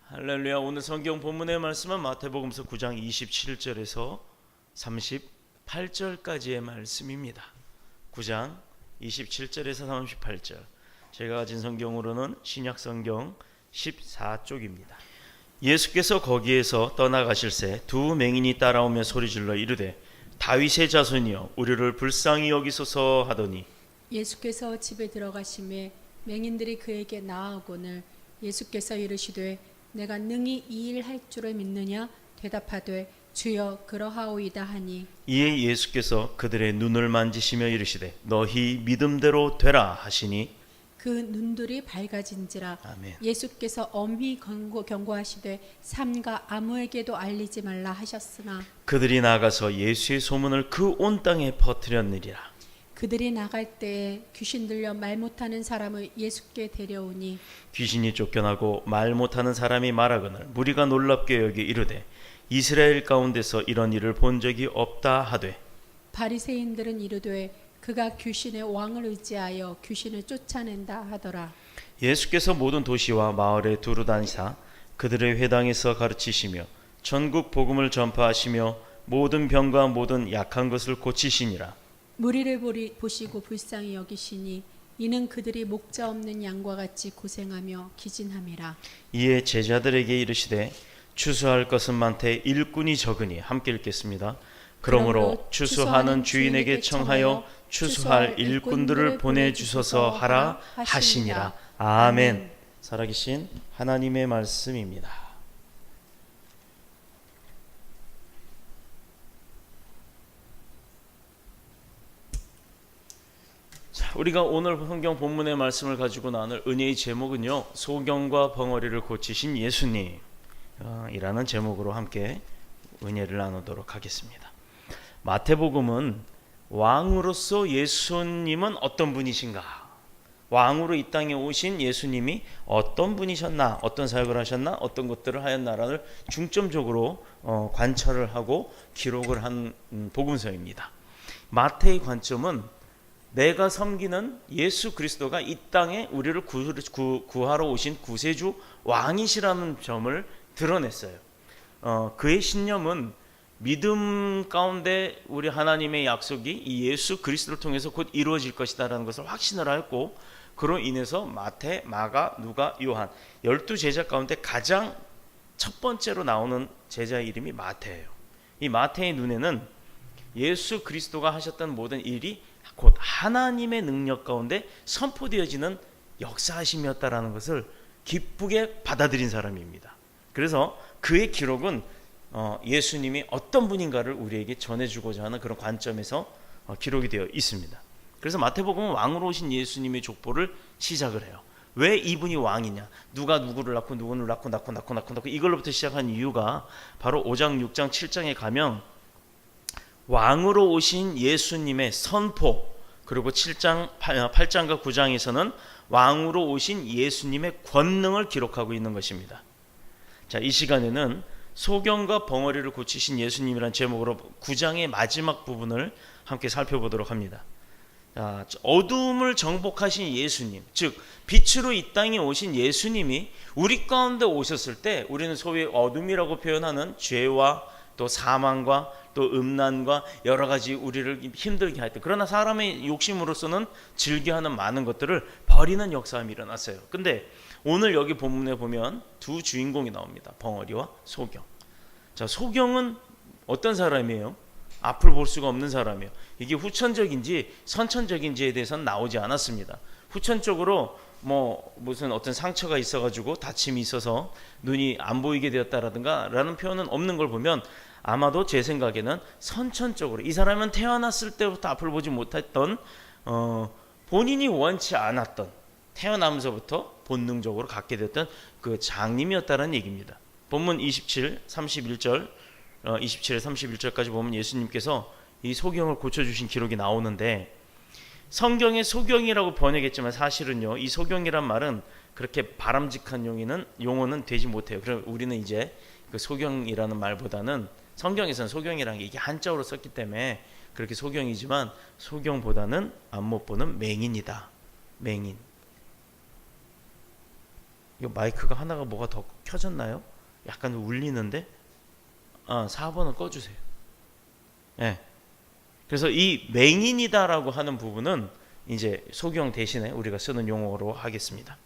할렐루야. 오늘 성경 본문의 말씀은 마태복음서 9장 27절에서 38절까지의 말씀입니다. 9장 27절에서 38절. 제가 가진 성경으로는 신약성경 14쪽입니다. 예수께서 거기에서 떠나가실새 두 맹인이 따라오며 소리질러 이르되 다윗의 자손이여 우리를 불쌍히 여기소서 하더니 예수께서 집에 들어가심에 맹인들이 그에게 나아오거늘 예수께서 이르시되 내가 능히 이 일 할 줄을 믿느냐 대답하되 주여 그러하오이다 하니 이에 예수께서 그들의 눈을 만지시며 이르시되 너희 믿음대로 되라 하시니 그 눈들이 밝아진지라. 아멘. 예수께서 엄히 경고하시되 삼가 아무에게도 알리지 말라 하셨으나 그들이 나가서 예수의 소문을 그 온 땅에 퍼뜨렸느니라. 그들이 나갈 때에 귀신 들려 말 못하는 사람을 예수께 데려오니 귀신이 쫓겨나고 말 못하는 사람이 말하거늘 무리가 놀랍게 여기 이르되 이스라엘 가운데서 이런 일을 본 적이 없다 하되 바리새인들은 이르되 그가 귀신의 왕을 의지하여 귀신을 쫓아낸다 하더라. 예수께서 모든 도시와 마을에 두루 다니사 그들의 회당에서 가르치시며 전국 복음을 전파하시며 모든 병과 모든 약한 것을 고치시니라. 무리를 보시고 불쌍히 여기시니 이는 그들이 목자 없는 양과 같이 고생하며 기진함이라. 이에 제자들에게 이르시되 추수할 것은 많되 일꾼이 적으니 함께 읽겠습니다. 그러므로 추수하는 주인에게 청하여 추수할 일꾼들을 보내주소서 하라 하시니라. 아멘. 살아계신 하나님의 말씀입니다. 우리가 오늘 성경 본문의 말씀을 가지고 나눌 은혜의 제목은요, 소경과 벙어리를 고치신 예수님 이라는 제목으로 함께 은혜를 나누도록 하겠습니다. 마태복음은 왕으로서 예수님은 어떤 분이신가, 왕으로 이 땅에 오신 예수님이 어떤 분이셨나, 어떤 사역을 하셨나, 어떤 것들을 하였나를 중점적으로 관찰을 하고 기록을 한 복음서입니다. 마태의 관점은 내가 섬기는 예수 그리스도가 이 땅에 우리를 구하러 오신 구세주 왕이시라는 점을 드러냈어요. 그의 신념은 믿음 가운데 우리 하나님의 약속이 이 예수 그리스도를 통해서 곧 이루어질 것이다라는 것을 확신을 하였고, 그로 인해서 마태, 마가, 누가, 요한 12제자 가운데 가장 첫 번째로 나오는 제자의 이름이 마태예요. 이 마태의 눈에는 예수 그리스도가 하셨던 모든 일이 곧 하나님의 능력 가운데 선포되어지는 역사하심이었다라는 것을 기쁘게 받아들인 사람입니다. 그래서 그의 기록은 예수님이 어떤 분인가를 우리에게 전해주고자 하는 그런 관점에서 기록이 되어 있습니다. 그래서 마태복음은 왕으로 오신 예수님의 족보를 시작을 해요. 왜 이분이 왕이냐, 누가 누구를 낳고 누구를 낳고 이걸로부터 시작한 이유가 바로 5장, 6장, 7장에 가면 왕으로 오신 예수님의 선포, 그리고 7장, 8장과 9장에서는 왕으로 오신 예수님의 권능을 기록하고 있는 것입니다. 자, 이 시간에는 소경과 벙어리를 고치신 예수님이라는 제목으로 9장의 마지막 부분을 함께 살펴보도록 합니다. 자, 어둠을 정복하신 예수님, 즉 빛으로 이 땅에 오신 예수님이 우리 가운데 오셨을 때 우리는 소위 어둠이라고 표현하는 죄와 또 사망과 또 음란과 여러 가지 우리를 힘들게 할 때, 그러나 사람의 욕심으로서는 즐겨하는 많은 것들을 버리는 역사가 일어났어요. 근데 오늘 여기 본문에 보면 두 주인공이 나옵니다. 벙어리와 소경. 자, 소경은 어떤 사람이에요? 앞을 볼 수가 없는 사람이에요. 이게 후천적인지 선천적인지에 대해서는 나오지 않았습니다. 후천적으로 무슨 어떤 상처가 있어가지고 다침이 있어서 눈이 안 보이게 되었다라든가 라는 표현은 없는 걸 보면 아마도 제 생각에는 선천적으로 이 사람은 태어났을 때부터 앞을 보지 못했던 본인이 원치 않았던, 태어나면서부터 본능적으로 갖게 됐던 그 장님이었다는 얘기입니다. 본문 27, 31절 27에 31절까지 보면 예수님께서 이 소경을 고쳐주신 기록이 나오는데, 성경에 소경이라고 번역했지만 사실은요, 이 소경이란 말은 그렇게 바람직한 용어는 되지 못해요. 그럼 우리는 이제 그 소경이라는 말보다는, 성경에서는 소경이라는 게 이게 한자어로 썼기 때문에 그렇게 소경이지만 소경보다는 앞못 보는 맹인이다. 맹인. 이거 마이크가 하나가 뭐가 더 켜졌나요? 약간 울리는데 4번은 꺼주세요. 네. 그래서 이 맹인이다라고 하는 부분은 이제 소경 대신에 우리가 쓰는 용어로 하겠습니다.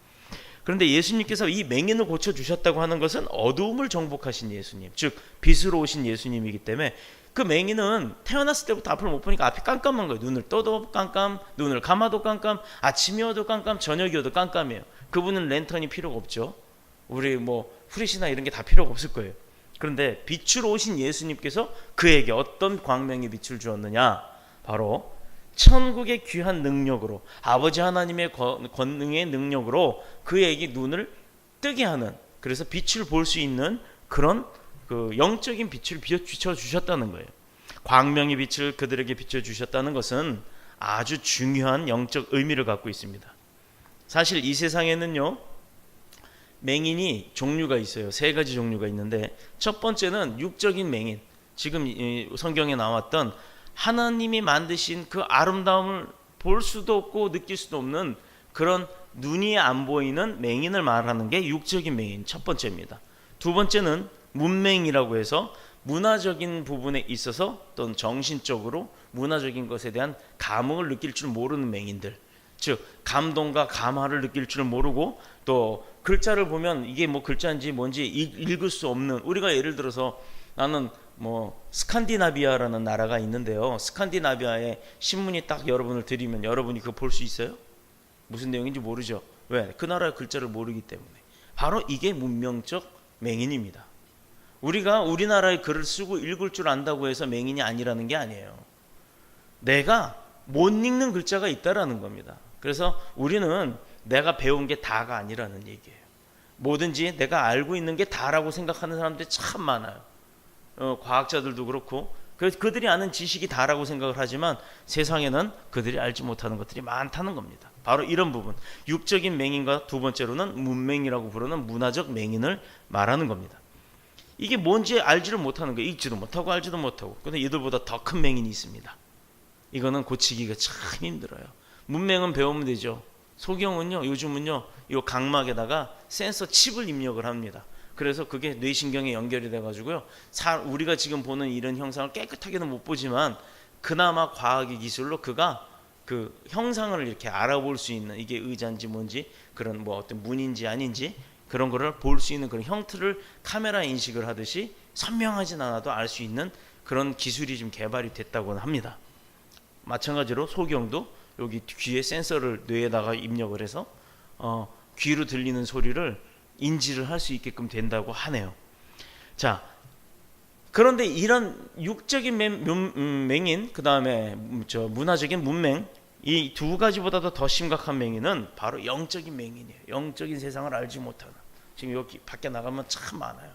그런데 예수님께서 이 맹인을 고쳐주셨다고 하는 것은 어두움을 정복하신 예수님, 즉 빛으로 오신 예수님이기 때문에 그 맹인은 태어났을 때부터 앞을 못 보니까 앞이 깜깜한 거예요. 눈을 떠도 깜깜, 눈을 감아도 깜깜, 아침이어도 깜깜, 저녁이어도 깜깜해요. 그분은 랜턴이 필요가 없죠. 우리 뭐 후레쉬나 이런 게 다 필요가 없을 거예요. 그런데 빛으로 오신 예수님께서 그에게 어떤 광명의 빛을 주었느냐? 바로 천국의 귀한 능력으로, 아버지 하나님의 권능의 능력으로 그에게 눈을 뜨게 하는, 그래서 빛을 볼 수 있는 그런 그 영적인 빛을 비춰주셨다는 거예요. 광명의 빛을 그들에게 비춰주셨다는 것은 아주 중요한 영적 의미를 갖고 있습니다. 사실 이 세상에는요, 맹인이 종류가 있어요. 3가지 종류가 있는데, 첫 번째는 육적인 맹인, 지금 성경에 나왔던 하나님이 만드신 그 아름다움을 볼 수도 없고 느낄 수도 없는 그런 눈이 안 보이는 맹인을 말하는 게 육적인 맹인, 첫 번째입니다. 두 번째는 문맹이라고 해서 문화적인 부분에 있어서 또는 정신적으로 문화적인 것에 대한 감흥을 느낄 줄 모르는 맹인들, 즉 감동과 감화를 느낄 줄 모르고 또 글자를 보면 이게 뭐 글자인지 뭔지 읽을 수 없는, 우리가 예를 들어서 나는 뭐 스칸디나비아라는 나라가 있는데요, 스칸디나비아의 신문이 딱 여러분을 드리면 여러분이 그거 볼 수 있어요? 무슨 내용인지 모르죠. 왜? 그 나라의 글자를 모르기 때문에. 바로 이게 문명적 맹인입니다. 우리가 우리나라의 글을 쓰고 읽을 줄 안다고 해서 맹인이 아니라는 게 아니에요. 내가 못 읽는 글자가 있다라는 겁니다. 그래서 우리는 내가 배운 게 다가 아니라는 얘기예요. 뭐든지 내가 알고 있는 게 다라고 생각하는 사람들이 참 많아요. 과학자들도 그렇고 그들이 아는 지식이 다라고 생각을 하지만 세상에는 그들이 알지 못하는 것들이 많다는 겁니다. 바로 이런 부분, 육적인 맹인과 두 번째로는 문맹이라고 부르는 문화적 맹인을 말하는 겁니다. 이게 뭔지 알지를 못하는 거예요. 읽지도 못하고 알지도 못하고. 그런데 이들보다 더 큰 맹인이 있습니다. 이거는 고치기가 참 힘들어요. 문맹은 배우면 되죠. 소경은요, 요즘은요, 이 각막에다가 센서 칩을 입력을 합니다. 그래서 그게 뇌신경에 연결이 돼가지고요, 우리가 지금 보는 이런 형상을 깨끗하게는 못 보지만 그나마 과학의 기술로 그가 그 형상을 이렇게 알아볼 수 있는, 이게 의자인지 뭔지 그런 뭐 어떤 문인지 아닌지 그런 거를 볼 수 있는 그런 형태를 카메라 인식을 하듯이 선명하진 않아도 알 수 있는 그런 기술이 좀 개발이 됐다고 합니다. 마찬가지로 소경도 여기 귀에 센서를 뇌에다가 입력을 해서 귀로 들리는 소리를 인지를 할 수 있게끔 된다고 하네요. 자, 그런데 이런 육적인 맹인, 그 다음에 문화적인 문맹, 이 두 가지보다도 더 심각한 맹인은 바로 영적인 맹인이에요. 영적인 세상을 알지 못하는. 지금 여기 밖에 나가면 참 많아요.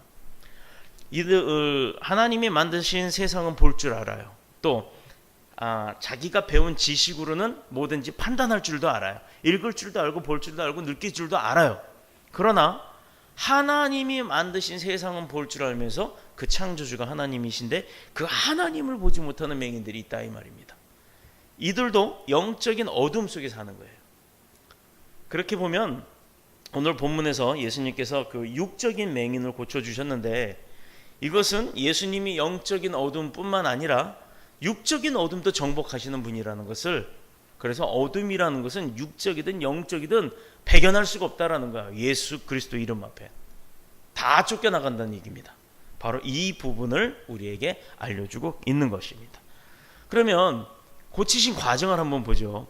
이들 하나님이 만드신 세상은 볼 줄 알아요. 또 자기가 배운 지식으로는 뭐든지 판단할 줄도 알아요. 읽을 줄도 알고 볼 줄도 알고 느낄 줄도 알아요. 그러나 하나님이 만드신 세상은 볼 줄 알면서 그 창조주가 하나님이신데 그 하나님을 보지 못하는 맹인들이 있다 이 말입니다. 이들도 영적인 어둠 속에 사는 거예요. 그렇게 보면 오늘 본문에서 예수님께서 그 육적인 맹인을 고쳐주셨는데, 이것은 예수님이 영적인 어둠뿐만 아니라 육적인 어둠도 정복하시는 분이라는 것을, 그래서 어둠이라는 것은 육적이든 영적이든 배견할 수가 없다라는 거야. 예수 그리스도 이름 앞에 다 쫓겨나간다는 얘기입니다. 바로 이 부분을 우리에게 알려주고 있는 것입니다. 그러면 고치신 과정을 한번 보죠.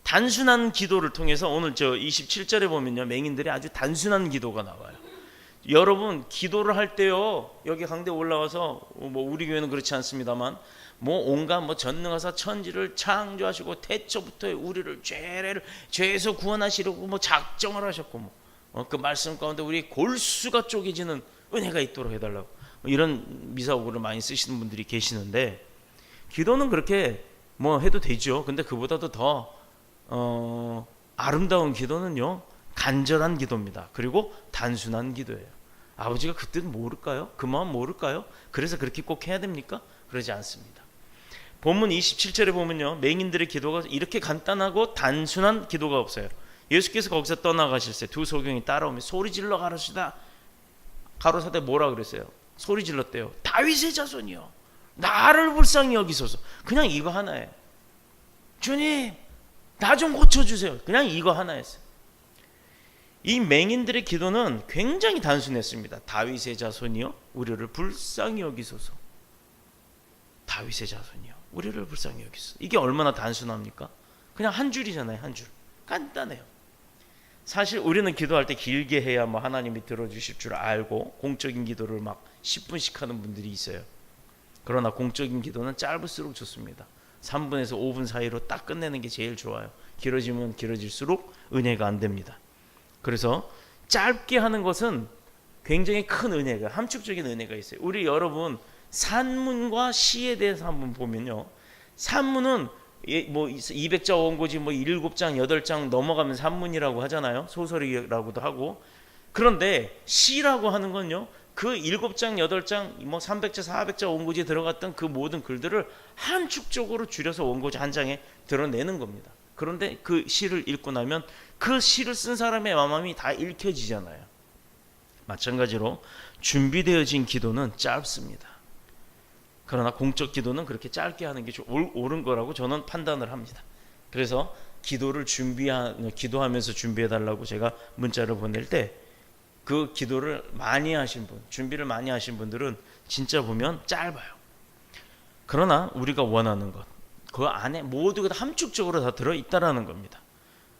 단순한 기도를 통해서 오늘 27절에 보면요, 맹인들이 아주 단순한 기도가 나와요. 여러분 기도를 할 때요, 여기 강대 올라와서 뭐 우리 교회는 그렇지 않습니다만 뭐 온갖 뭐 전능하사 천지를 창조하시고 태초부터 우리를 죄에서 구원하시려고 뭐 작정을 하셨고 뭐 그 말씀 가운데 우리 골수가 쪼개지는 은혜가 있도록 해달라고 이런 미사오구를 많이 쓰시는 분들이 계시는데, 기도는 그렇게 뭐 해도 되죠. 근데 그보다도 더 아름다운 기도는요, 간절한 기도입니다. 그리고 단순한 기도예요. 아버지가 그 뜻 모를까요? 그 마음 모를까요? 그래서 그렇게 꼭 해야 됩니까? 그러지 않습니다. 본문 27절에 보면요, 맹인들의 기도가 이렇게 간단하고 단순한 기도가 없어요. 예수께서 거기서 떠나가실 때 두 소경이 따라오며 소리 질러 가로사대 뭐라 그랬어요? 소리 질렀대요. 다윗의 자손이요, 나를 불쌍히 여기소서. 그냥 이거 하나예요. 주님, 나 좀 고쳐주세요. 그냥 이거 하나였어요. 이 맹인들의 기도는 굉장히 단순했습니다. 다윗의 자손이요, 우리를 불쌍히 여기소서. 다윗의 자손이요, 우리를 불쌍히 여기소서. 이게 얼마나 단순합니까? 그냥 한 줄이잖아요. 한 줄. 간단해요. 사실 우리는 기도할 때 길게 해야 뭐 하나님이 들어주실 줄 알고 공적인 기도를 막 10분씩 하는 분들이 있어요. 그러나 공적인 기도는 짧을수록 좋습니다. 3분에서 5분 사이로 딱 끝내는 게 제일 좋아요. 길어지면 길어질수록 은혜가 안 됩니다. 그래서 짧게 하는 것은 굉장히 큰 은혜가, 함축적인 은혜가 있어요. 우리 여러분 산문과 시에 대해서 한번 보면요, 산문은 뭐 200자 원고지 뭐 7장 8장 넘어가면 산문이라고 하잖아요. 소설이라고도 하고. 그런데 시라고 하는 건요, 그 7장 8장 뭐 300자 400자 원고지에 들어갔던 그 모든 글들을 함축적으로 줄여서 원고지 한 장에 드러내는 겁니다. 그런데 그 시를 읽고 나면 그 시를 쓴 사람의 마음이 다 읽혀지잖아요. 마찬가지로 준비되어진 기도는 짧습니다. 그러나 공적 기도는 그렇게 짧게 하는 게 옳은 거라고 저는 판단을 합니다. 그래서 기도하면서 준비해달라고 제가 문자를 보낼 때 그 기도를 많이 하신 분, 준비를 많이 하신 분들은 진짜 보면 짧아요. 그러나 우리가 원하는 것, 그 안에 모두가 다 함축적으로 다 들어있다라는 겁니다.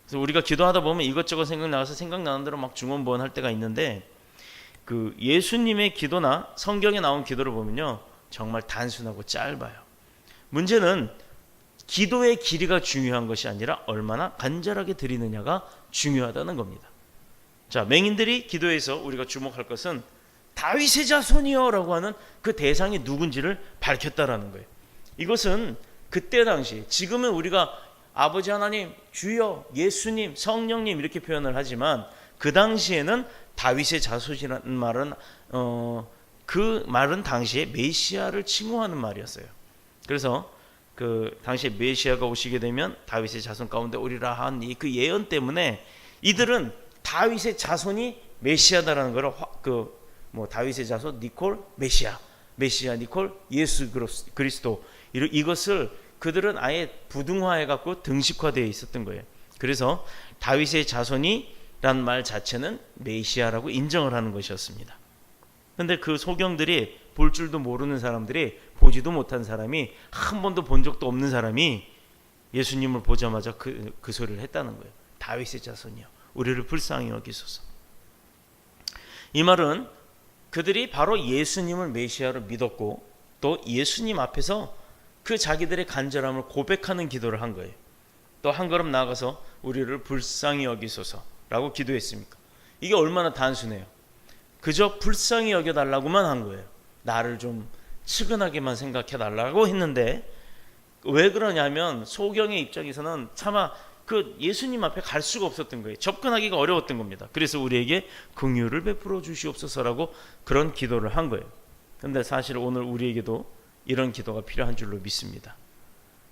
그래서 우리가 기도하다 보면 이것저것 생각나서 생각나는 대로 막 중언부언 할 때가 있는데, 그 예수님의 기도나 성경에 나온 기도를 보면요, 정말 단순하고 짧아요. 문제는 기도의 길이가 중요한 것이 아니라 얼마나 간절하게 드리느냐가 중요하다는 겁니다. 자, 맹인들이 기도에서 우리가 주목할 것은 다윗의 자손이요 라고 하는 그 대상이 누군지를 밝혔다라는 거예요. 이것은 그때 당시, 지금은 우리가 아버지 하나님, 주여, 예수님, 성령님 이렇게 표현을 하지만 그 당시에는 다윗의 자손이라는 말은 그 말은 당시에 메시아를 칭호하는 말이었어요. 그래서 그 당시에 메시아가 오시게 되면 다윗의 자손 가운데 오리라 한 그 예언 때문에 이들은 다윗의 자손이 메시아다라는 것을 뭐 다윗의 자손 니콜 메시아 니콜 예수 그리스도, 이것을 그들은 아예 부등화해 갖고 등식화되어 있었던 거예요. 그래서 다윗의 자손이란 말 자체는 메시아라고 인정을 하는 것이었습니다. 근데 그 소경들이, 볼 줄도 모르는 사람들이, 보지도 못한 사람이, 한 번도 본 적도 없는 사람이 예수님을 보자마자 그 소리를 했다는 거예요. 다윗의 자손이요, 우리를 불쌍히 여기소서. 이 말은 그들이 바로 예수님을 메시아로 믿었고 또 예수님 앞에서 그 자기들의 간절함을 고백하는 기도를 한 거예요. 또 한 걸음 나아가서 우리를 불쌍히 여기소서라고 기도했습니까? 이게 얼마나 단순해요. 그저 불쌍히 여겨달라고만 한 거예요. 나를 좀 측은하게만 생각해달라고 했는데, 왜 그러냐면 소경의 입장에서는 차마 그 예수님 앞에 갈 수가 없었던 거예요. 접근하기가 어려웠던 겁니다. 그래서 우리에게 긍휼을 베풀어 주시옵소서라고 그런 기도를 한 거예요. 그런데 사실 오늘 우리에게도 이런 기도가 필요한 줄로 믿습니다.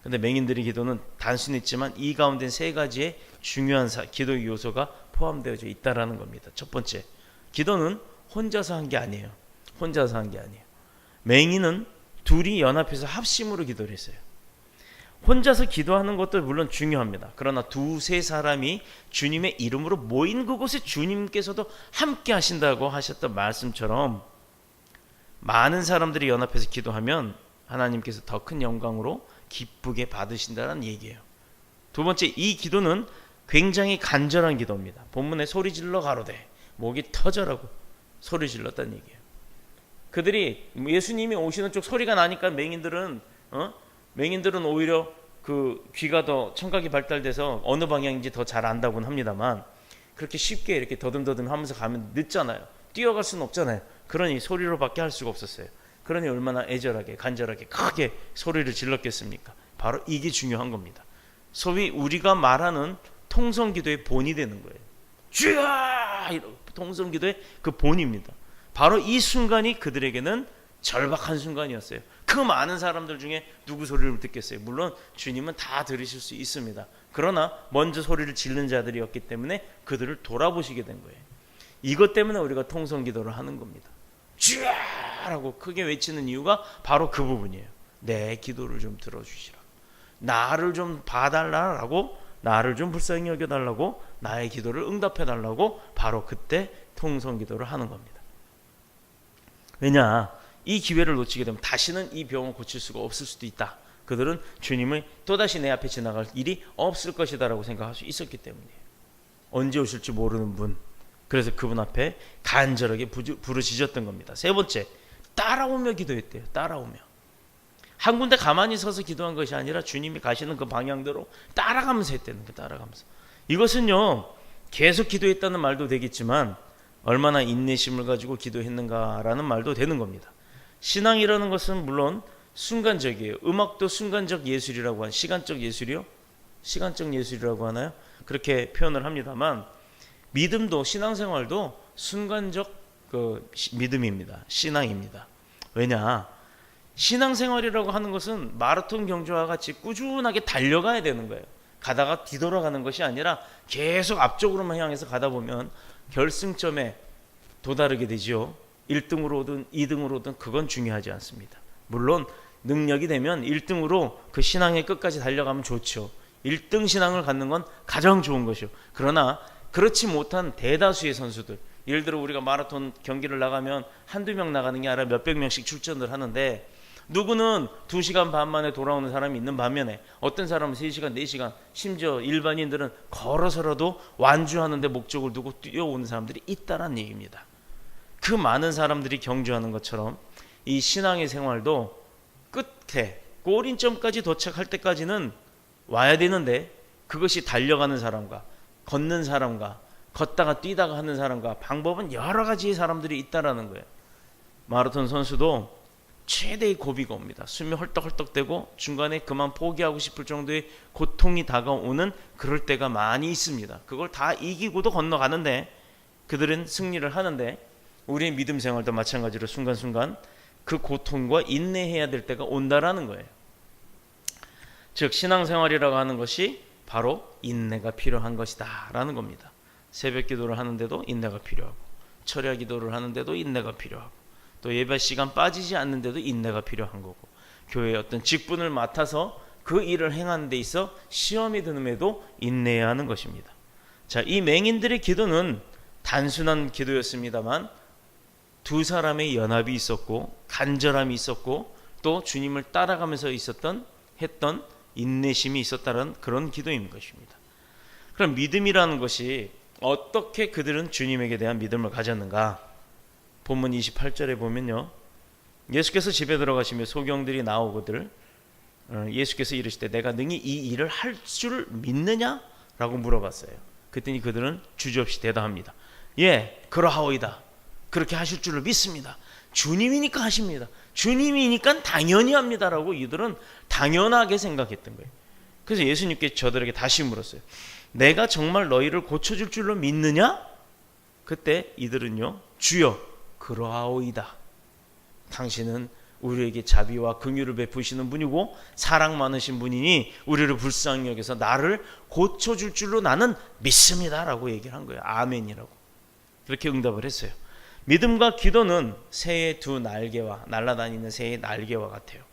그런데 맹인들의 기도는 단순했지만 이 가운데 세 가지의 중요한 기도 요소가 포함되어져 있다라는 겁니다. 첫 번째, 기도는 혼자서 한 게 아니에요. 혼자서 한 게 아니에요. 맹인은 둘이 연합해서 합심으로 기도를 했어요. 혼자서 기도하는 것도 물론 중요합니다. 그러나 두세 사람이 주님의 이름으로 모인 그곳에 주님께서도 함께 하신다고 하셨던 말씀처럼 많은 사람들이 연합해서 기도하면 하나님께서 더 큰 영광으로 기쁘게 받으신다는 얘기예요. 두 번째, 이 기도는 굉장히 간절한 기도입니다. 본문에 소리 질러 가로되 목이 터져라고 소리 질렀다는 얘기예요. 그들이 예수님이 오시는 쪽 소리가 나니까 맹인들은 오히려 그 귀가 더 청각이 발달돼서 어느 방향인지 더 잘 안다고는 합니다만, 그렇게 쉽게 이렇게 더듬더듬 하면서 가면 늦잖아요. 뛰어갈 수는 없잖아요. 그러니 소리로밖에 할 수가 없었어요. 그러니 얼마나 애절하게 간절하게 크게 소리를 질렀겠습니까? 바로 이게 중요한 겁니다. 소위 우리가 말하는 통성기도의 본이 되는 거예요. 주야! 통성기도의 그 본입니다. 바로 이 순간이 그들에게는 절박한 순간이었어요. 그 많은 사람들 중에 누구 소리를 듣겠어요? 물론 주님은 다 들으실 수 있습니다. 그러나 먼저 소리를 지른 자들이었기 때문에 그들을 돌아보시게 된 거예요. 이것 때문에 우리가 통성기도를 하는 겁니다. 주야라고 크게 외치는 이유가 바로 그 부분이에요. 내 기도를 좀 들어주시라. 나를 좀 봐달라고, 나를 좀 불쌍히 여겨달라고, 나의 기도를 응답해달라고, 바로 그때 통성기도를 하는 겁니다. 왜냐, 이 기회를 놓치게 되면 다시는 이 병을 고칠 수가 없을 수도 있다. 그들은 주님을 또다시 내 앞에 지나갈 일이 없을 것이다 라고 생각할 수 있었기 때문이에요. 언제 오실지 모르는 분, 그래서 그분 앞에 간절하게 부르짖었던 겁니다. 세 번째, 따라오며 기도했대요. 따라오며. 한 군데 가만히 서서 기도한 것이 아니라 주님이 가시는 그 방향대로 따라가면서 했다는 거예요. 따라가면서. 이것은요, 계속 기도했다는 말도 되겠지만 얼마나 인내심을 가지고 기도했는가라는 말도 되는 겁니다. 신앙이라는 것은 물론 순간적이에요. 음악도 순간적 예술이라고 하는, 시간적 예술이요? 시간적 예술이라고 하나요? 그렇게 표현을 합니다만, 믿음도, 신앙생활도 순간적 믿음입니다. 신앙입니다. 왜냐? 신앙생활이라고 하는 것은 마라톤 경주와 같이 꾸준하게 달려가야 되는 거예요. 가다가 뒤돌아가는 것이 아니라 계속 앞쪽으로만 향해서 가다 보면 결승점에 도달하게 되죠. 1등으로 오든 2등으로 오든 그건 중요하지 않습니다. 물론 능력이 되면 1등으로 그 신앙의 끝까지 달려가면 좋죠. 1등 신앙을 갖는 건 가장 좋은 것이요. 그러나 그렇지 못한 대다수의 선수들, 예를 들어 우리가 마라톤 경기를 나가면 한두 명 나가는 게 아니라 몇백 명씩 출전을 하는데, 누구는 2시간 반 만에 돌아오는 사람이 있는 반면에 어떤 사람은 3시간, 4시간, 심지어 일반인들은 걸어서라도 완주하는데 목적을 두고 뛰어오는 사람들이 있다는 얘기입니다. 그 많은 사람들이 경주하는 것처럼 이 신앙의 생활도 끝에 골인점까지 도착할 때까지는 와야 되는데, 그것이 달려가는 사람과 걷는 사람과 걷다가 뛰다가 하는 사람과 방법은 여러 가지의 사람들이 있다라는 거예요. 마라톤 선수도 최대의 고비가 옵니다. 숨이 헐떡헐떡대고 중간에 그만 포기하고 싶을 정도의 고통이 다가오는 그럴 때가 많이 있습니다. 그걸 다 이기고도 건너가는데, 그들은 승리를 하는데, 우리의 믿음 생활도 마찬가지로 순간순간 그 고통과 인내해야 될 때가 온다라는 거예요. 즉 신앙생활이라고 하는 것이 바로 인내가 필요한 것이다 라는 겁니다. 새벽 기도를 하는데도 인내가 필요하고, 철야 기도를 하는데도 인내가 필요하고, 또 예배 시간 빠지지 않는데도 인내가 필요한 거고, 교회의 어떤 직분을 맡아서 그 일을 행하는 데 있어 시험이 드는에도 인내해야 하는 것입니다. 자, 이 맹인들의 기도는 단순한 기도였습니다만 두 사람의 연합이 있었고 간절함이 있었고 또 주님을 따라가면서 했던 인내심이 있었다는 그런 기도인 것입니다. 그럼 믿음이라는 것이 어떻게 그들은 주님에게 대한 믿음을 가졌는가? 본문 28절에 보면요, 예수께서 집에 들어가시며 소경들이 나오거들 예수께서 이르시되 내가 능히 이 일을 할 줄 믿느냐? 라고 물어봤어요. 그랬더니 그들은 주저없이 대답합니다. 예, 그러하오이다. 그렇게 하실 줄을 믿습니다. 주님이니까 하십니다. 주님이니까 당연히 합니다라고 이들은 당연하게 생각했던 거예요. 그래서 예수님께 저들에게 다시 물었어요. 내가 정말 너희를 고쳐줄 줄로 믿느냐? 그때 이들은요, 주여 그러하오이다. 당신은 우리에게 자비와 긍휼을 베푸시는 분이고 사랑 많으신 분이니 우리를 불쌍히 여겨서 나를 고쳐줄 줄로 나는 믿습니다 라고 얘기를 한 거예요. 아멘이라고. 그렇게 응답을 했어요. 믿음과 기도는 새의 두 날개와 날아다니는 새의 날개와 같아요.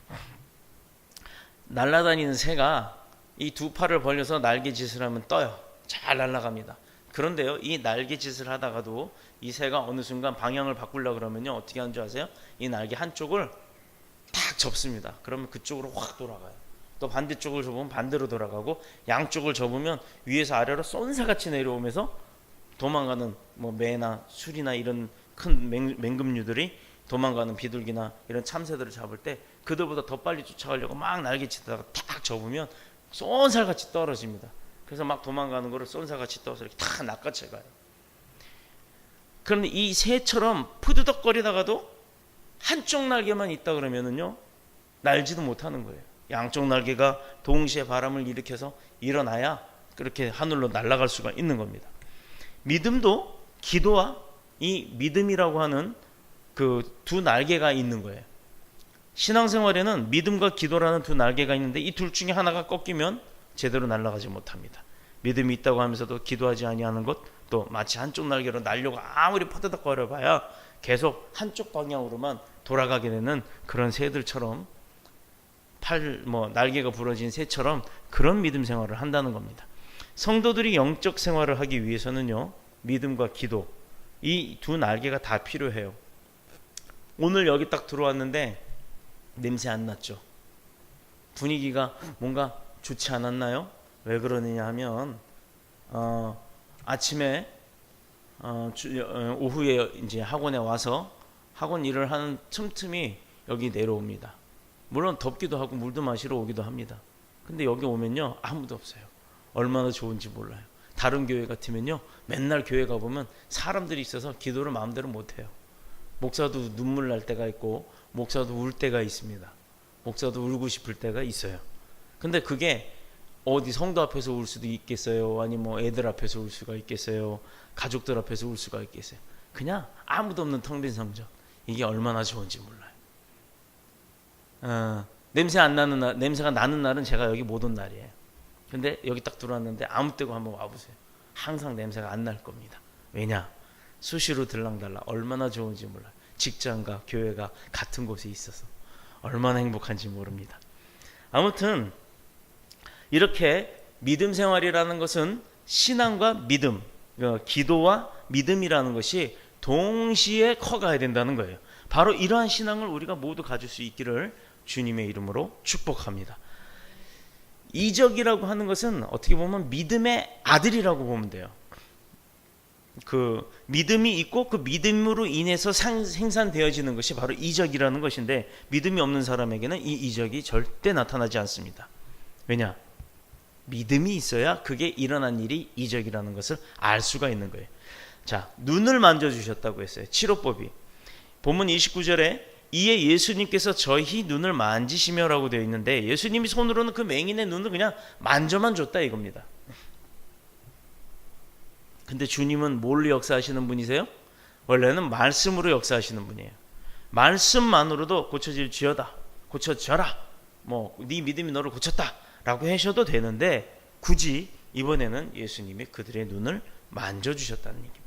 날아다니는 새가 이 두 팔을 벌려서 날개짓을 하면 떠요. 잘 날아갑니다. 그런데요, 이 날개짓을 하다가도 이 새가 어느 순간 방향을 바꾸려고 그러면요, 어떻게 하는 줄 아세요? 이 날개 한쪽을 탁 접습니다. 그러면 그쪽으로 확 돌아가요. 또 반대쪽을 접으면 반대로 돌아가고, 양쪽을 접으면 위에서 아래로 쏜새같이 내려오면서 도망가는 매나 술이나 이런 큰 맹금류들이 도망가는 비둘기나 이런 참새들을 잡을 때 그들보다 더 빨리 쫓아가려고 막 날개치다가 탁 접으면 쏜살같이 떨어집니다. 그래서 막 도망가는 거를 쏜살같이 떠서 이렇게 탁 낚아채 가요. 그런데 이 새처럼 푸드덕거리다가도 한쪽 날개만 있다 그러면은요, 날지도 못하는 거예요. 양쪽 날개가 동시에 바람을 일으켜서 일어나야 그렇게 하늘로 날아갈 수가 있는 겁니다. 믿음도 기도와 이 믿음이라고 하는 그 두 날개가 있는 거예요. 신앙생활에는 믿음과 기도라는 두 날개가 있는데 이 둘 중에 하나가 꺾이면 제대로 날아가지 못합니다. 믿음이 있다고 하면서도 기도하지 아니하는 것, 또 마치 한쪽 날개로 날려고 아무리 퍼드덕거려 봐야 계속 한쪽 방향으로만 돌아가게 되는 그런 새들처럼, 날개가 부러진 새처럼 그런 믿음 생활을 한다는 겁니다. 성도들이 영적 생활을 하기 위해서는요, 믿음과 기도, 이 두 날개가 다 필요해요. 오늘 여기 딱 들어왔는데 냄새 안 났죠? 분위기가 뭔가 좋지 않았나요? 왜 그러느냐 하면 아침에 오후에 이제 학원에 와서 학원 일을 하는 틈틈이 여기 내려옵니다. 물론 덥기도 하고 물도 마시러 오기도 합니다. 근데 여기 오면요, 아무도 없어요. 얼마나 좋은지 몰라요. 다른 교회 같으면요, 맨날 교회 가보면 사람들이 있어서 기도를 마음대로 못해요. 목사도 눈물 날 때가 있고 목사도 울 때가 있습니다. 목사도 울고 싶을 때가 있어요. 근데 그게 어디 성도 앞에서 울 수도 있겠어요, 아니면 뭐 애들 앞에서 울 수가 있겠어요, 가족들 앞에서 울 수가 있겠어요. 그냥 아무도 없는 텅 빈 성전, 이게 얼마나 좋은지 몰라요. 냄새가 나는 날은 제가 여기 못 온 날이에요. 근데 여기 딱 들어왔는데 아무 때고 한번 와보세요. 항상 냄새가 안 날 겁니다. 왜냐? 수시로 들랑달랑 얼마나 좋은지 몰라요. 직장과 교회가 같은 곳에 있어서 얼마나 행복한지 모릅니다. 아무튼 이렇게 믿음 생활이라는 것은 신앙과 믿음, 기도와 믿음이라는 것이 동시에 커가야 된다는 거예요. 바로 이러한 신앙을 우리가 모두 가질 수 있기를 주님의 이름으로 축복합니다. 이적이라고 하는 것은 어떻게 보면 믿음의 아들이라고 보면 돼요. 그 믿음이 있고 그 믿음으로 인해서 생산되어지는 것이 바로 이적이라는 것인데, 믿음이 없는 사람에게는 이 이적이 절대 나타나지 않습니다. 왜냐? 믿음이 있어야 그게 일어난 일이 이적이라는 것을 알 수가 있는 거예요. 자, 눈을 만져주셨다고 했어요. 치료법이. 본문 29절에 이에 예수님께서 저희 눈을 만지시며라고 되어 있는데, 예수님이 손으로는 그 맹인의 눈을 그냥 만져만 줬다 이겁니다. 근데 주님은 뭘로 역사하시는 분이세요? 원래는 말씀으로 역사하시는 분이에요. 말씀만으로도 고쳐질지어다, 고쳐져라, 네 믿음이 너를 고쳤다 라고 하셔도 되는데, 굳이 이번에는 예수님이 그들의 눈을 만져주셨다는 얘기입니다.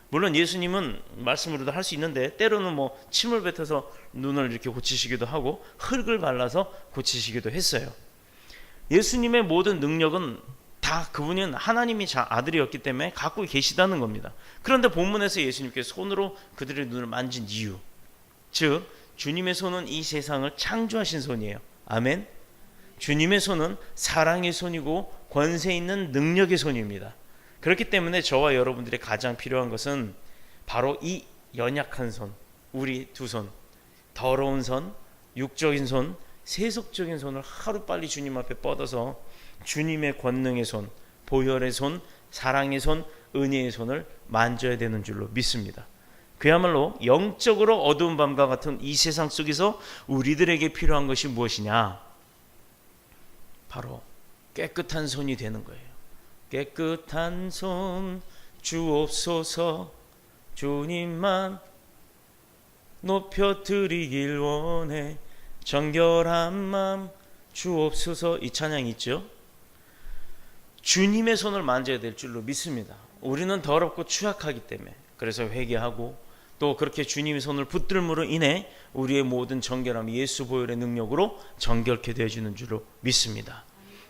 물론 예수님은 말씀으로도 할 수 있는데, 때로는 침을 뱉어서 눈을 이렇게 고치시기도 하고 흙을 발라서 고치시기도 했어요. 예수님의 모든 능력은 다 그분은 하나님이 아들이었기 때문에 갖고 계시다는 겁니다. 그런데 본문에서 예수님께서 손으로 그들의 눈을 만진 이유, 즉 주님의 손은 이 세상을 창조하신 손이에요. 아멘. 주님의 손은 사랑의 손이고 권세 있는 능력의 손입니다. 그렇기 때문에 저와 여러분들의 가장 필요한 것은 바로 이 연약한 손, 우리 두 손, 더러운 손, 육적인 손, 세속적인 손을 하루빨리 주님 앞에 뻗어서 주님의 권능의 손, 보혈의 손, 사랑의 손, 은혜의 손을 만져야 되는 줄로 믿습니다. 그야말로 영적으로 어두운 밤과 같은 이 세상 속에서 우리들에게 필요한 것이 무엇이냐? 바로 깨끗한 손이 되는 거예요. 깨끗한 손 주옵소서, 주님만 높여드리길 원해, 정결한 맘 주옵소서. 이 찬양이 있죠. 주님의 손을 만져야 될 줄로 믿습니다. 우리는 더럽고 추악하기 때문에, 그래서 회개하고 또 그렇게 주님의 손을 붙들므로 인해 우리의 모든 정결함이 예수 보혈의 능력으로 정결케 되어지는 줄로 믿습니다.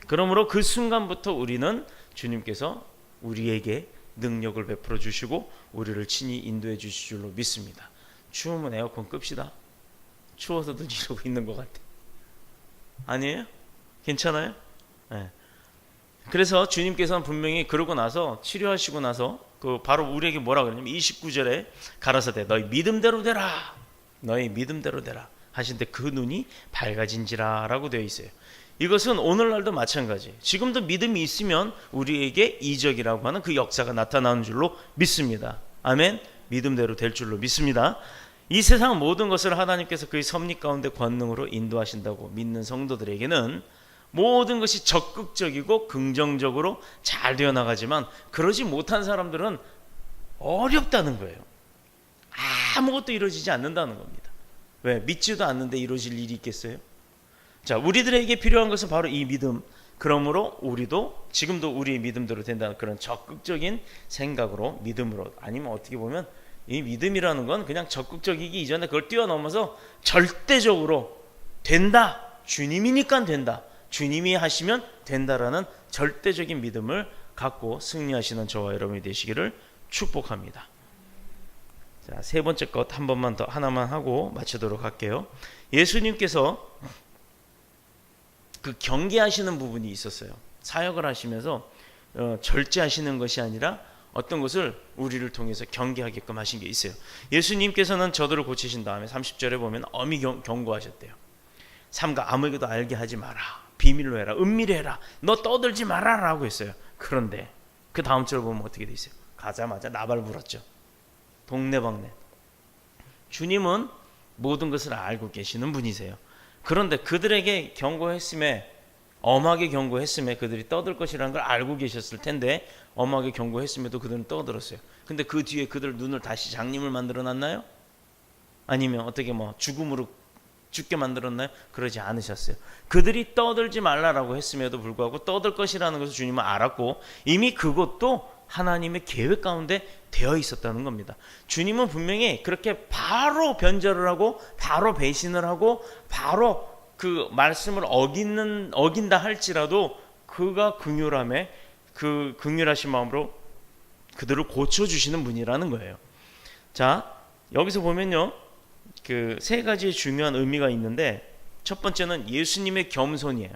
그러므로 그 순간부터 우리는 주님께서 우리에게 능력을 베풀어 주시고 우리를 친히 인도해 주실 줄로 믿습니다. 추우면 에어컨 끕시다. 추워서도 이러고 있는 것 같아. 아니에요? 괜찮아요? 네. 그래서 주님께서는 분명히 그러고 나서, 치료하시고 나서 바로 우리에게 뭐라 그러냐면 29절에 가라사대 너희 믿음대로 되라, 너희 믿음대로 되라 하신데 그 눈이 밝아진지라 라고 되어 있어요. 이것은 오늘날도 마찬가지. 지금도 믿음이 있으면 우리에게 이적이라고 하는 그 역사가 나타나는 줄로 믿습니다. 아멘. 믿음대로 될 줄로 믿습니다. 이 세상 모든 것을 하나님께서 그의 섭리 가운데 권능으로 인도하신다고 믿는 성도들에게는 모든 것이 적극적이고 긍정적으로 잘 되어 나가지만, 그러지 못한 사람들은 어렵다는 거예요. 아무것도 이루어지지 않는다는 겁니다. 왜? 믿지도 않는데 이루어질 일이 있겠어요? 자, 우리들에게 필요한 것은 바로 이 믿음, 그러므로 우리도 지금도 우리의 믿음대로 된다는 그런 적극적인 생각으로, 믿음으로, 아니면 어떻게 보면 이 믿음이라는 건 그냥 적극적이기 이전에 그걸 뛰어넘어서 절대적으로 된다, 주님이니까 된다, 주님이 하시면 된다라는 절대적인 믿음을 갖고 승리하시는 저와 여러분이 되시기를 축복합니다. 자, 세 번째 것 한 번만 더 하나만 하고 마치도록 할게요. 예수님께서 그 경계하시는 부분이 있었어요. 사역을 하시면서 절제하시는 것이 아니라 어떤 것을 우리를 통해서 경계하게끔 하신 게 있어요. 예수님께서는 저들을 고치신 다음에 30절에 보면 엄히 경고하셨대요. 삼가 아무에게도 알게 하지 마라, 비밀로 해라, 은밀히 해라, 너 떠들지 마라 라고 했어요. 그런데 그 다음 절 보면 어떻게 돼 있어요? 가자마자 나발 불었죠. 동네방네. 주님은 모든 것을 알고 계시는 분이세요. 그런데 그들에게 경고했음에, 엄하게 경고했음에 그들이 떠들 것이라는 걸 알고 계셨을 텐데 엄하게 경고했음에도 그들은 떠들었어요. 근데 그 뒤에 그들 눈을 다시 장님을 만들어 놨나요? 아니면 어떻게 죽음으로 죽게 만들었나요? 그러지 않으셨어요. 그들이 떠들지 말라라고 했음에도 불구하고 떠들 것이라는 것을 주님은 알았고 이미 그것도 하나님의 계획 가운데 되어 있었다는 겁니다. 주님은 분명히 그렇게 바로 변절을 하고 바로 배신을 하고 바로 그 말씀을 어긴다 할지라도 그가 긍휼함에 그 긍휼하신 마음으로 그들을 고쳐주시는 분이라는 거예요. 자, 여기서 보면요, 그 세 가지의 중요한 의미가 있는데 첫 번째는 예수님의 겸손이에요.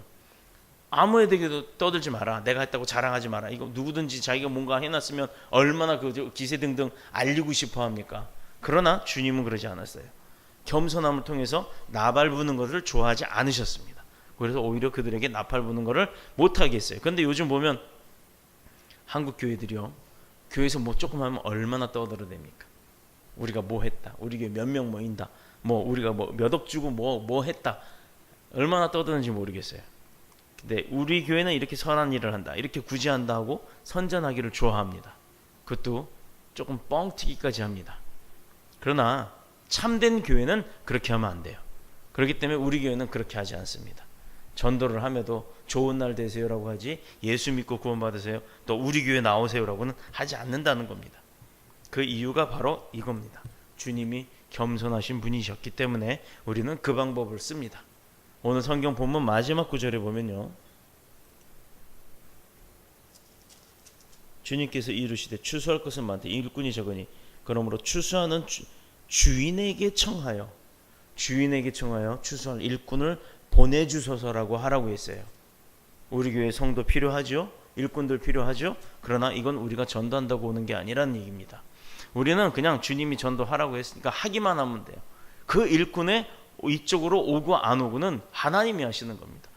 아무에게도 떠들지 마라, 내가 했다고 자랑하지 마라. 이거 누구든지 자기가 뭔가 해놨으면 얼마나 그 기세등등 알리고 싶어 합니까? 그러나 주님은 그러지 않았어요. 겸손함을 통해서 나발 부는 것을 좋아하지 않으셨습니다. 그래서 오히려 그들에게 나팔 부는 것을 못하게 했어요. 그런데 요즘 보면 한국 교회들이요, 교회에서 뭐 조금 하면 얼마나 떠들어댑니까? 우리가 뭐 했다, 우리 교회 몇 명 모인다, 우리가 몇 억 주고 뭐 했다, 얼마나 떠드는지 모르겠어요. 근데 우리 교회는 이렇게 선한 일을 한다, 이렇게 구제한다 하고 선전하기를 좋아합니다. 그것도 조금 뻥튀기까지 합니다. 그러나 참된 교회는 그렇게 하면 안 돼요. 그렇기 때문에 우리 교회는 그렇게 하지 않습니다. 전도를 함에도 좋은 날 되세요라고 하지 예수 믿고 구원받으세요, 또 우리 교회 나오세요라고는 하지 않는다는 겁니다. 그 이유가 바로 이겁니다. 주님이 겸손하신 분이셨기 때문에 우리는 그 방법을 씁니다. 오늘 성경 본문 마지막 구절에 보면요, 주님께서 이르시되 추수할 것은 많되 일꾼이 적으니 그러므로 추수하는 주인에게 청하여 추수할 일꾼을 보내주소서라고 하라고 했어요. 우리 교회 성도 필요하죠? 일꾼들 필요하죠? 그러나 이건 우리가 전도한다고 오는 게 아니라는 얘기입니다. 우리는 그냥 주님이 전도하라고 했으니까 하기만 하면 돼요. 그 일꾼의 이쪽으로 오고 안 오고는 하나님이 하시는 겁니다.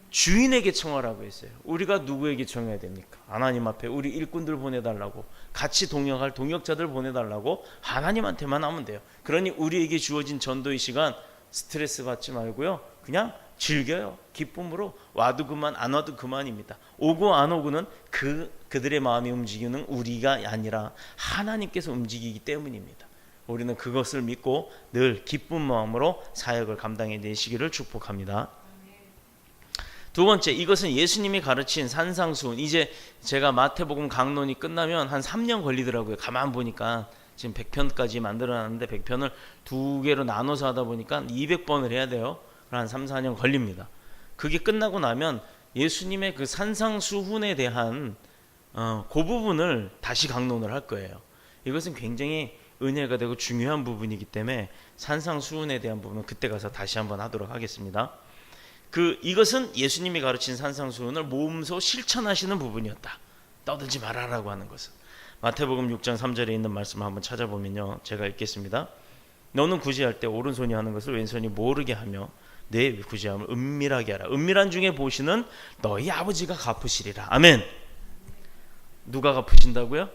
주인에게 청하라고 했어요. 우리가 누구에게 청해야 됩니까? 하나님 앞에 우리 일꾼들 보내달라고, 같이 동역할 동역자들 보내달라고 하나님한테만 하면 돼요. 그러니 우리에게 주어진 전도의 시간 스트레스 받지 말고요, 그냥 즐겨요. 기쁨으로 와도 그만 안 와도 그만입니다. 오고 안 오고는 그들의 마음이 움직이는 우리가 아니라 하나님께서 움직이기 때문입니다. 우리는 그것을 믿고 늘 기쁜 마음으로 사역을 감당해 내시기를 축복합니다. 두 번째, 이것은 예수님이 가르친 산상수훈. 이제 제가 마태복음 강론이 끝나면 한 3년 걸리더라고요. 가만 보니까 지금 100편까지 만들어놨는데 100편을 두 개로 나눠서 하다 보니까 200번을 해야 돼요. 한 3, 4년 걸립니다. 그게 끝나고 나면 예수님의 그 산상수훈에 대한 그 부분을 다시 강론을 할 거예요. 이것은 굉장히 은혜가 되고 중요한 부분이기 때문에 산상수훈에 대한 부분은 그때 가서 다시 한번 하도록 하겠습니다. 이것은 예수님이 가르친 산상수훈을 몸소 실천하시는 부분이었다. 떠들지 말아라고 하는 것은. 마태복음 6장 3절에 있는 말씀을 한번 찾아보면요, 제가 읽겠습니다. 너는 구제할 때 오른손이 하는 것을 왼손이 모르게 하며 내 구제함을 은밀하게 하라. 은밀한 중에 보시는 너희 아버지가 갚으시리라. 아멘. 누가 갚으신다고요?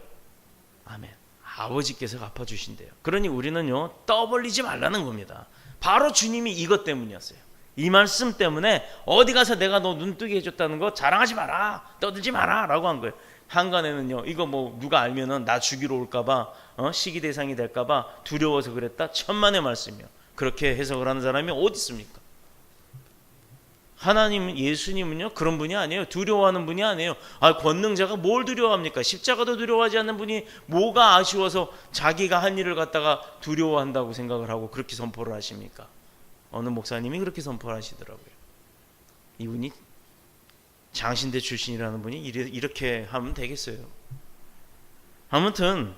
아멘. 아버지께서 갚아주신대요. 그러니 우리는요, 떠벌리지 말라는 겁니다. 바로 주님이 이것 때문이었어요. 이 말씀 때문에 어디 가서 내가 너 눈뜨게 해줬다는 거 자랑하지 마라, 떠들지 마라 라고 한 거예요. 한간에는요, 이거 누가 알면은 나 죽이러 올까봐, 시기 대상이 될까봐 두려워서 그랬다. 천만의 말씀이요. 그렇게 해석을 하는 사람이 어디 있습니까? 하나님, 예수님은요 그런 분이 아니에요. 두려워하는 분이 아니에요. 권능자가 뭘 두려워합니까? 십자가도 두려워하지 않는 분이 뭐가 아쉬워서 자기가 한 일을 갖다가 두려워한다고 생각을 하고 그렇게 선포를 하십니까? 어느 목사님이 그렇게 선포를 하시더라고요. 이분이 장신대 출신이라는 분이 이렇게 하면 되겠어요. 아무튼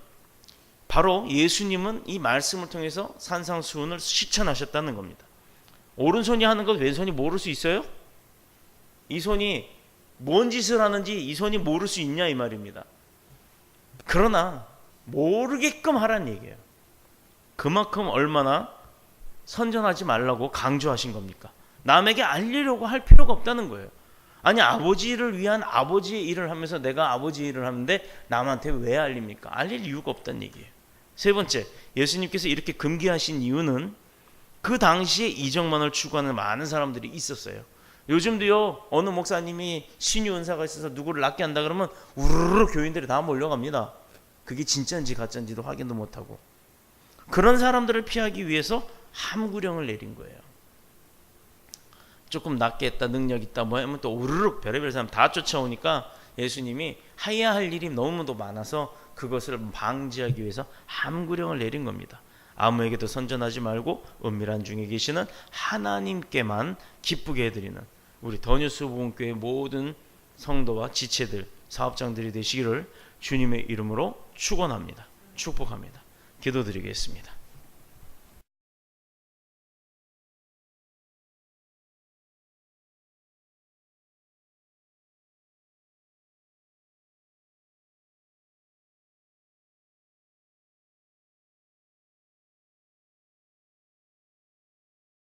바로 예수님은 이 말씀을 통해서 산상수훈을 실천하셨다는 겁니다. 오른손이 하는 것 왼손이 모를 수 있어요? 이 손이 뭔 짓을 하는지 이 손이 모를 수 있냐 이 말입니다. 그러나 모르게끔 하란 얘기예요. 그만큼 얼마나 선전하지 말라고 강조하신 겁니까? 남에게 알리려고 할 필요가 없다는 거예요. 아니, 아버지를 위한 아버지의 일을 하면서 내가 아버지의 일을 하는데 남한테 왜 알립니까? 알릴 이유가 없다는 얘기예요. 세 번째, 예수님께서 이렇게 금기하신 이유는 그 당시에 이적만을 추구하는 많은 사람들이 있었어요. 요즘도요, 어느 목사님이 신유 은사가 있어서 누구를 낫게 한다 그러면 우르르 교인들이 다 몰려갑니다. 그게 진짜인지 가짜인지도 확인도 못하고. 그런 사람들을 피하기 위해서 함구령을 내린 거예요. 조금 낫게 했다, 능력 있다 뭐 하면 또 우르르 별의별 사람 다 쫓아오니까 예수님이 해야 할 일이 너무도 많아서 그것을 방지하기 위해서 함구령을 내린 겁니다. 아무에게도 선전하지 말고 은밀한 중에 계시는 하나님께만 기쁘게 해드리는 우리 더뉴스 부흥교회 모든 성도와 지체들, 사업장들이 되시기를 주님의 이름으로 축원합니다. 축복합니다. 기도드리겠습니다.